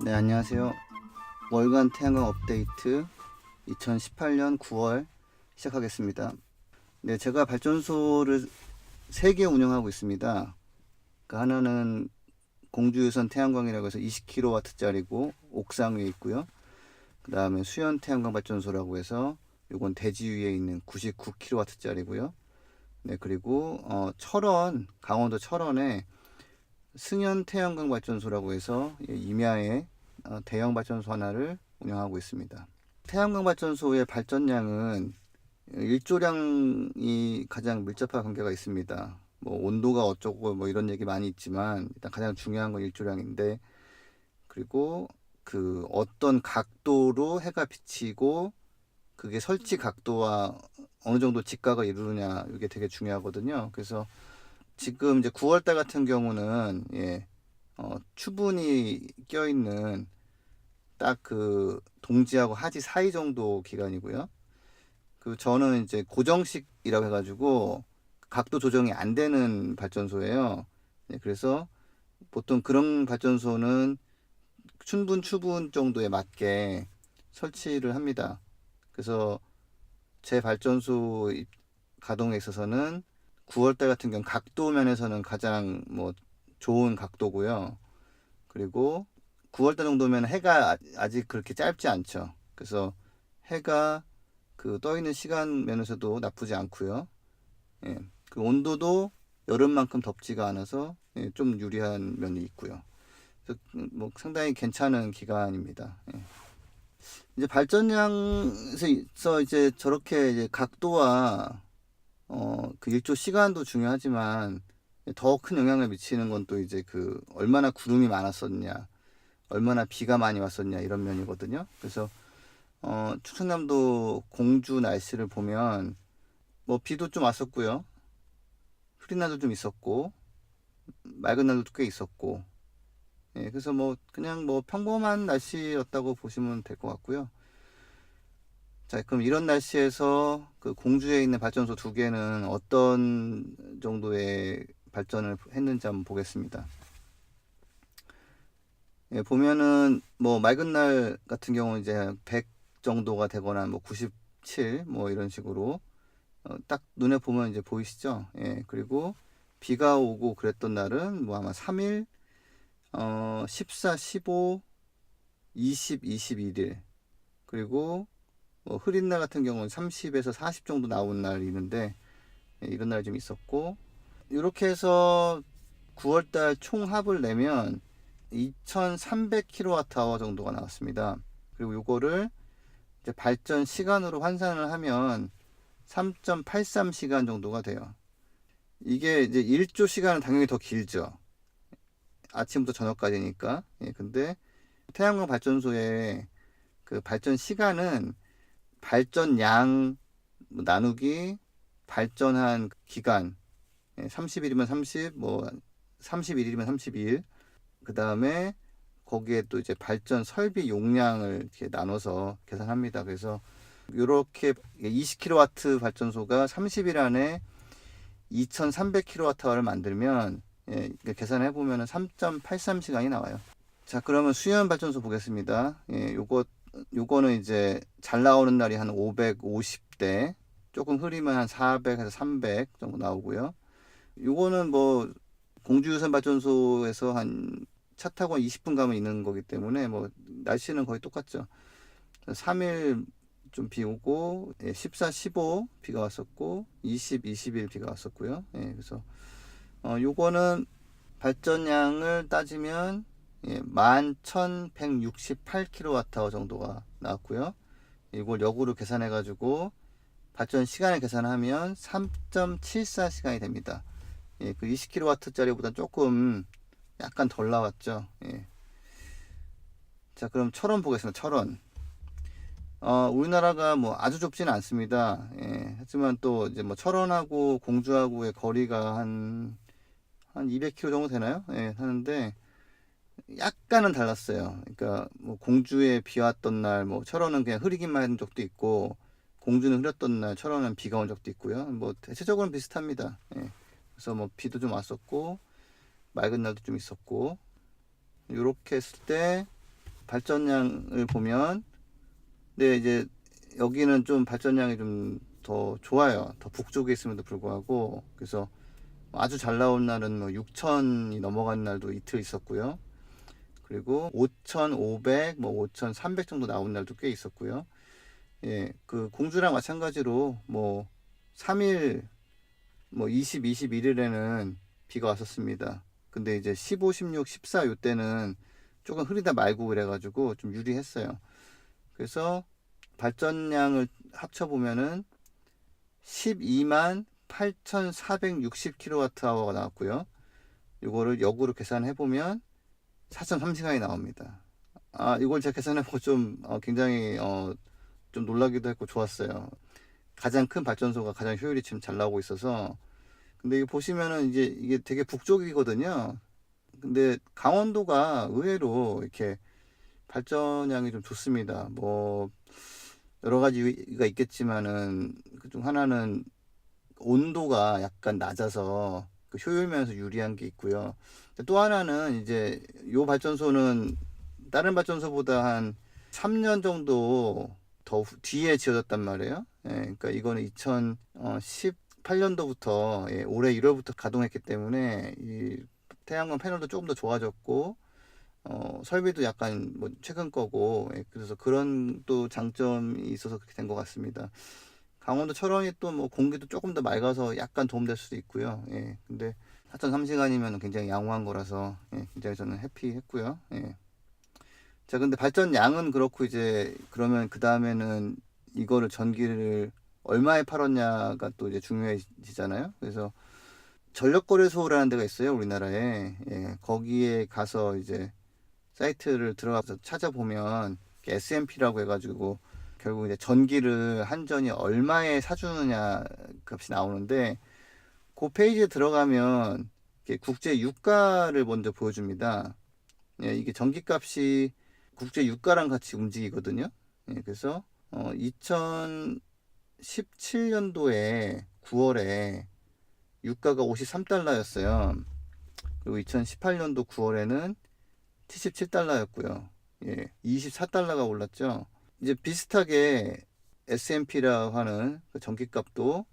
네, 안녕하세요. 월간 태양광 업데이트 2018년 9월 시작하겠습니다. 네, 제가 발전소를 3개 운영하고 있습니다. 그 하나는 공주유선 태양광이라고 해서 20kW짜리고 옥상 위에 있고요. 그 다음에 수연 태양광 발전소라고 해서 요건 대지 위에 있는 99kW짜리고요. 네, 그리고 강원도 철원에 승연 태양광 발전소라고 해서 임야에 대형 발전소 하나를 운영하고 있습니다. 태양광 발전소의 발전량은 일조량이 가장 밀접한 관계가 있습니다. 뭐 온도가 어쩌고 뭐 이런 얘기 많이 있지만 일단 가장 중요한 건 일조량인데, 그리고 그 어떤 각도로 해가 비치고 그게 설치 각도와 어느 정도 직각을 이루느냐, 이게 되게 중요하거든요. 그래서 지금 이제 9월달 같은 경우는 추분이 껴있는 딱 그 동지하고 하지 사이 정도 기간이고요. 그 저는 이제 고정식이라고 해가지고 각도 조정이 안 되는 발전소예요. 그래서 보통 그런 발전소는 춘분 추분 정도에 맞게 설치를 합니다. 그래서 제 발전소 가동에 있어서는 9월달 같은 경우 각도 면에서는 가장 뭐 좋은 각도고요. 그리고 9월달 정도면 해가 아직 그렇게 짧지 않죠. 그래서 해가 그 떠 있는 시간 면에서도 나쁘지 않고요. 그 온도도 여름만큼 덥지가 않아서 좀 유리한 면이 있고요. 그래서 뭐 상당히 괜찮은 기간입니다. 이제 발전량에서 이제 저렇게 이제 각도와 그 일조 시간도 중요하지만 더 큰 영향을 미치는 건 또 이제 그 얼마나 구름이 많았었냐, 얼마나 비가 많이 왔었냐, 이런 면이거든요. 그래서 충청남도 공주 날씨를 보면 뭐 비도 좀 왔었고요, 흐린 날도 좀 있었고, 맑은 날도 꽤 있었고, 그래서 뭐 그냥 뭐 평범한 날씨였다고 보시면 될 것 같고요. 자, 그럼 이런 날씨에서 그 공주에 있는 발전소 2개는 어떤 정도의 발전을 했는지 한번 보겠습니다. 보면은 뭐 맑은 날 같은 경우는 이제 100 정도가 되거나 뭐 97 뭐 이런 식으로 딱 눈에 보면 이제 보이시죠? 그리고 비가 오고 그랬던 날은 뭐 아마 3일, 14, 15, 20, 21일, 그리고 뭐 흐린 날 같은 경우는 30에서 40 정도 나온 날이 있는데, 이런 날이 좀 있었고, 이렇게 해서 9월달 총합을 내면 2300kWh 정도가 나왔습니다. 그리고 요거를 이제 발전 시간으로 환산을 하면 3.83시간 정도가 돼요. 이게 이제 일조 시간은 당연히 더 길죠. 아침부터 저녁까지니까. 근데 태양광 발전소의 그 발전 시간은 발전량 나누기 발전한 기간, 30일이면 30, 뭐 31일이면 32일, 그 다음에 거기에 또 이제 발전 설비 용량을 이렇게 나눠서 계산합니다. 그래서 이렇게 20kW 발전소가 30일 안에 2300kWh를 만들면 계산해 보면 3.83시간이 나와요. 자, 그러면 수연 발전소 보겠습니다. 요거는 이제 잘 나오는 날이 한 550대, 조금 흐리면 한 400에서 300 정도 나오고요. 요거는 뭐 공주유선 발전소에서 한 차 타고 20분 가면 있는 거기 때문에 뭐 날씨는 거의 똑같죠. 3일 좀 비 오고, 14, 15 비가 왔었고, 20, 21 비가 왔었고요. 그래서 요거는 발전량을 따지면 11,168kWh 정도가 나왔고요. 이걸 역으로 계산해 가지고 발전 시간을 계산하면 3.74시간이 됩니다. 그 20kW짜리보다 조금 약간 덜 나왔죠. 자, 그럼 철원 보겠습니다. 철원. 우리나라가 뭐 아주 좁지는 않습니다. 하지만 또 이제 뭐 철원하고 공주하고의 거리가 한 200km 정도 되나요? 하는데 약간은 달랐어요. 그러니까 뭐 공주에 비 왔던 날, 뭐 철원은 그냥 흐리기만 한 적도 있고, 공주는 흐렸던 날 철원은 비가 온 적도 있고요. 뭐 대체적으로는 비슷합니다. 그래서 뭐 비도 좀 왔었고 맑은 날도 좀 있었고, 이렇게 했을 때 발전량을 보면, 근데 이제 여기는 좀 발전량이 좀 더 좋아요. 더 북쪽에 있음에도 불구하고. 그래서 아주 잘 나온 날은 뭐 6천이 넘어간 날도 이틀 있었고요. 그리고 5,500, 뭐 5,300 정도 나온 날도 꽤 있었고요. 예, 그 공주랑 마찬가지로 뭐 3일, 뭐 20, 21일에는 비가 왔었습니다. 근데 이제 15, 16, 14 요때는 조금 흐리다 말고 그래가지고 좀 유리했어요. 그래서 발전량을 합쳐보면은 12만 8,460kWh가 나왔고요. 이거를 역으로 계산해보면 4.3시간이 나옵니다. 아, 이걸 제가 계산해보고 좀 굉장히 좀 놀라기도 했고 좋았어요. 가장 큰 발전소가 가장 효율이 지금 잘 나오고 있어서. 근데 이거 보시면은 이제 이게 되게 북쪽이거든요. 근데 강원도가 의외로 이렇게 발전량이 좀 좋습니다. 뭐 여러 가지가 있겠지만은 그중 하나는 온도가 약간 낮아서 그 효율 면에서 유리한 게 있고요. 또 하나는 이제 요 발전소는 다른 발전소보다 한 3년 정도 더 뒤에 지어졌단 말이에요. 예, 그러니까 이거는 2018년도부터 올해 1월부터 가동했기 때문에 이 태양광 패널도 조금 더 좋아졌고 설비도 약간 뭐 최근 거고, 예, 그래서 그런 또 장점이 있어서 그렇게 된 것 같습니다. 강원도 철원이 또 뭐 공기도 조금 더 맑아서 약간 도움될 수도 있고요. 예, 근데 4.3시간이면 굉장히 양호한 거라서 굉장히 저는 해피했고요. 예. 자, 근데 발전량은 그렇고 이제 그러면 그 다음에는 이거를 전기를 얼마에 팔았냐가 또 이제 중요해지잖아요. 그래서 전력거래소라는 데가 있어요, 우리나라에. 예, 거기에 가서 이제 사이트를 들어가서 찾아보면 SMP라고 해가지고 결국 이제 전기를 한전이 얼마에 사주느냐 값이 나오는데, 그 페이지에 들어가면 국제 유가를 먼저 보여줍니다. 예, 이게 전기값이 국제 유가랑 같이 움직이거든요. 예, 그래서 2017년도에 9월에 유가가 53달러였어요. 그리고 2018년도 9월에는 77달러였고요. 예, 24달러가 올랐죠. 이제 비슷하게 S&P라고 하는 그 전기값도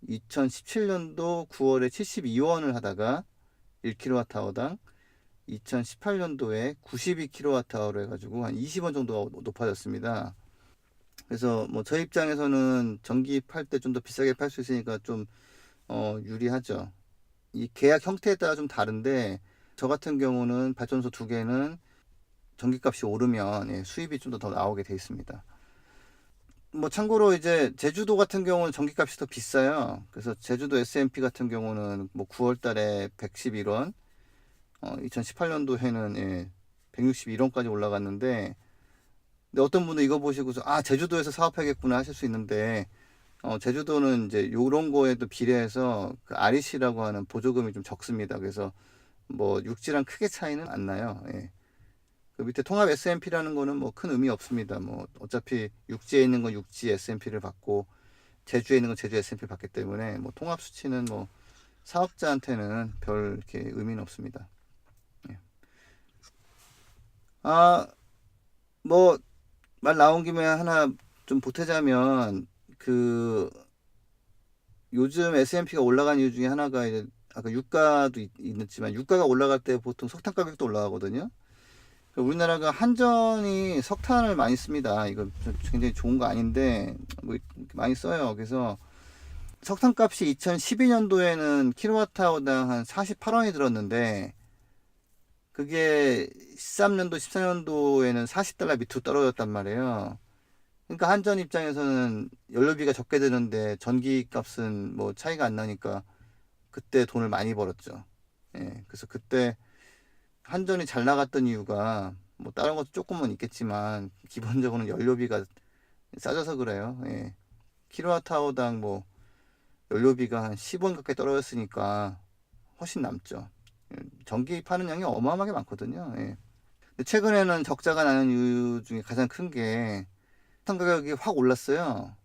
2017년도 9월에 72원을 하다가 1kWh당 2018년도에 92kWh로 해가지고 한 20원 정도가 높아졌습니다. 그래서 뭐 저 입장에서는 전기 팔 때 좀 더 비싸게 팔 수 있으니까 좀 유리하죠. 이 계약 형태에 따라 좀 다른데, 저 같은 경우는 발전소 두 개는 전기값이 오르면 수입이 좀 더 나오게 돼 있습니다. 뭐 참고로 이제 제주도 같은 경우는 전기값이 더 비싸요. 그래서 제주도 S&P 같은 경우는 뭐 9월 달에 111원, 2018년도에는 161원까지 올라갔는데, 근데 어떤 분은 이거 보시고서 제주도에서 사업하겠구나 하실 수 있는데, 제주도는 이제 요런 거에도 비례해서 그 REC라고 하는 보조금이 좀 적습니다. 그래서 뭐 육지랑 크게 차이는 안 나요. 예. 그 밑에 통합 S&P라는 거는 뭐 큰 의미 없습니다. 뭐 어차피 육지에 있는 건 육지 S&P를 받고 제주에 있는 건 제주 S&P 받기 때문에 뭐 통합 수치는 뭐 사업자한테는 별 이렇게 의미는 없습니다. 예. 뭐 말 나온 김에 하나 좀 보태자면, 그 요즘 S&P가 올라간 이유 중에 하나가 이제 아까 유가도 있지만, 유가가 올라갈 때 보통 석탄 가격도 올라가거든요. 우리나라가 한전이 석탄을 많이 씁니다. 이거 굉장히 좋은 거 아닌데 뭐 많이 써요. 그래서 석탄 값이 2012년도에는 킬로와트아워당 한 48원이 들었는데, 그게 13년도, 14년도에는 40달러 밑으로 떨어졌단 말이에요. 그러니까 한전 입장에서는 연료비가 적게 드는데 전기 값은 뭐 차이가 안 나니까 그때 돈을 많이 벌었죠. 예, 그래서 그때 한전이 잘 나갔던 이유가 뭐 다른 것도 조금은 있겠지만 기본적으로는 연료비가 싸져서 그래요. 예. 킬로와트아워당 뭐 연료비가 한 10원 가까이 떨어졌으니까 훨씬 남죠. 예, 전기 파는 양이 어마어마하게 많거든요. 예. 근데 최근에는 적자가 나는 이유 중에 가장 큰 게 석탄 가격이 확 올랐어요.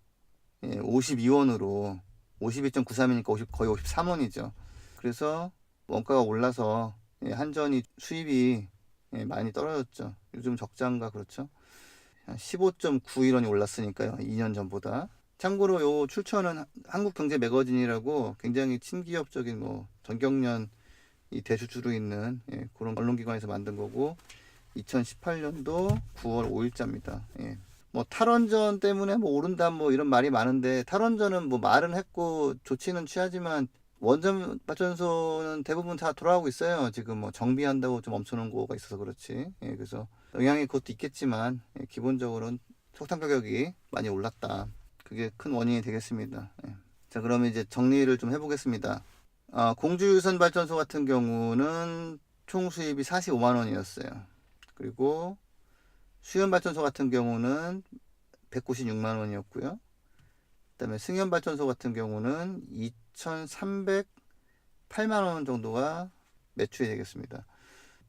예, 52원으로 52.93이니까 거의 53원이죠. 그래서 원가가 올라서 한전이 수입이 예, 많이 떨어졌죠. 요즘 적자인가 그렇죠. 한 15.91원이 올랐으니까요. 2년 전보다. 참고로 요 출처는 한국경제 매거진이라고 굉장히 친기업적인 뭐 전경련 이 대주주로 있는 예, 그런 언론기관에서 만든 거고 2018년도 9월 5일자입니다. 예. 뭐 탈원전 때문에 뭐 오른다 뭐 이런 말이 많은데 탈원전은 뭐 말은 했고 조치는 취하지만 원전 발전소는 대부분 다 돌아가고 있어요. 지금 뭐 정비한다고 좀 멈춰놓은 거가 있어서 그렇지. 예, 그래서 영향이 그것도 있겠지만 예, 기본적으로는 석탄 가격이 많이 올랐다. 그게 큰 원인이 되겠습니다. 예. 자, 그러면 이제 정리를 좀 해보겠습니다. 공주유선 발전소 같은 경우는 총 수입이 45만 원이었어요. 그리고 수연 발전소 같은 경우는 196만 원이었고요. 그다음에 승연 발전소 같은 경우는 2,308만 원 정도가 매출이 되겠습니다.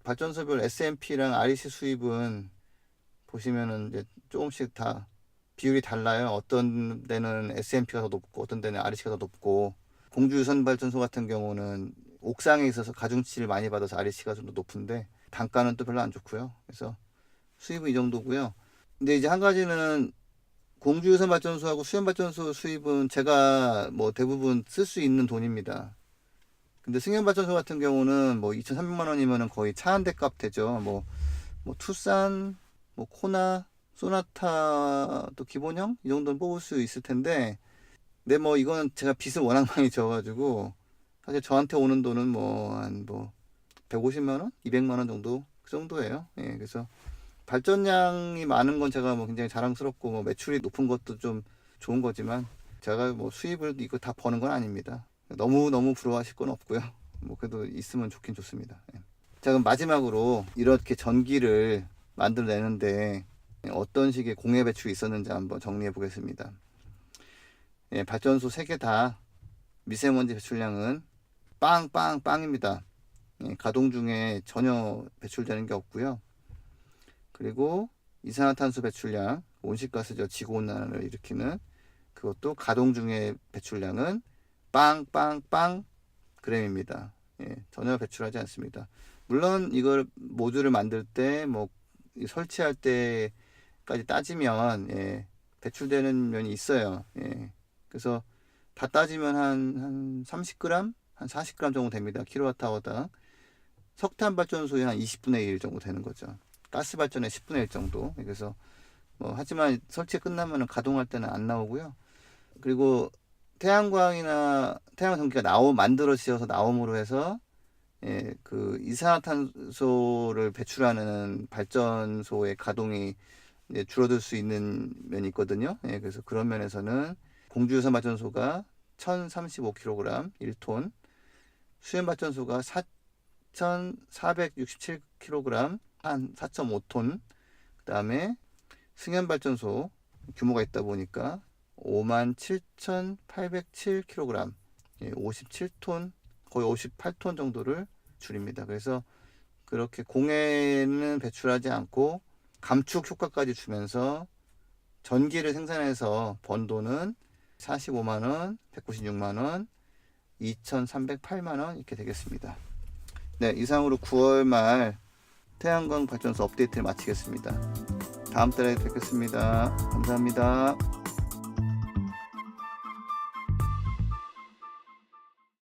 발전소별 S&P랑 REC 수입은 보시면은 이제 조금씩 다 비율이 달라요. 어떤 데는 S&P가 더 높고 어떤 데는 REC가 더 높고 공주유선 발전소 같은 경우는 옥상에 있어서 가중치를 많이 받아서 REC가 좀 더 높은데 단가는 또 별로 안 좋고요. 그래서 수입은 이 정도고요. 근데 이제 한 가지는 공주유선 발전소하고 수연 발전소 수입은 제가 뭐 대부분 쓸 수 있는 돈입니다. 근데 승연 발전소 같은 경우는 뭐 2,300만 원이면은 거의 차 한 대 값 되죠. 뭐 투싼, 뭐 코나, 소나타 또 기본형 이 정도는 뽑을 수 있을 텐데, 근데 뭐 이거는 제가 빚을 워낙 많이 져가지고 사실 저한테 오는 돈은 뭐 한 뭐 150만 원, 200만 원 정도 그 정도예요. 예, 그래서 발전량이 많은 건 제가 뭐 굉장히 자랑스럽고 뭐 매출이 높은 것도 좀 좋은 거지만 제가 뭐 수입을 이거 다 버는 건 아닙니다. 너무 부러워하실 건 없고요. 뭐 그래도 있으면 좋긴 좋습니다. 예. 자, 그럼 마지막으로 이렇게 전기를 만들어내는데 어떤 식의 공해 배출이 있었는지 한번 정리해 보겠습니다. 예, 발전소 3개 다 미세먼지 배출량은 빵입니다. 예, 가동 중에 전혀 배출되는 게 없고요. 그리고 이산화탄소 배출량, 온실가스죠. 지구온난화를 일으키는 그것도 가동 중에 배출량은 빵 g입니다. 예, 전혀 배출하지 않습니다. 물론 이걸 모듈을 만들 때 뭐 설치할 때까지 따지면 예, 배출되는 면이 있어요. 예, 그래서 다 따지면 한 30g, 한 40g 정도 됩니다. 킬로와트아워당. 석탄 발전소의 한 20분의 1 정도 되는 거죠. 가스 발전의 10분의 1 정도. 그래서 뭐 하지만 설치 끝나면 가동할 때는 안 나오고요. 그리고 태양광이나 태양 전기가 만들어지어서 나옴으로 해서 예, 그 이산화탄소를 배출하는 발전소의 가동이 이제 줄어들 수 있는 면이 있거든요. 예, 그래서 그런 면에서는 공주유선 발전소가 1,035kg 1톤, 수연 발전소가 4,467kg 한 4.5톤, 그 다음에 승연 발전소 규모가 있다 보니까 57,807kg, 예, 57톤, 거의 58톤 정도를 줄입니다. 그래서 그렇게 공해는 배출하지 않고 감축 효과까지 주면서 전기를 생산해서 번 돈은 45만원, 196만원, 2,308만원 이렇게 되겠습니다. 네, 이상으로 9월 말 태양광 발전소 업데이트를 마치겠습니다. 다음 달에 뵙겠습니다. 감사합니다.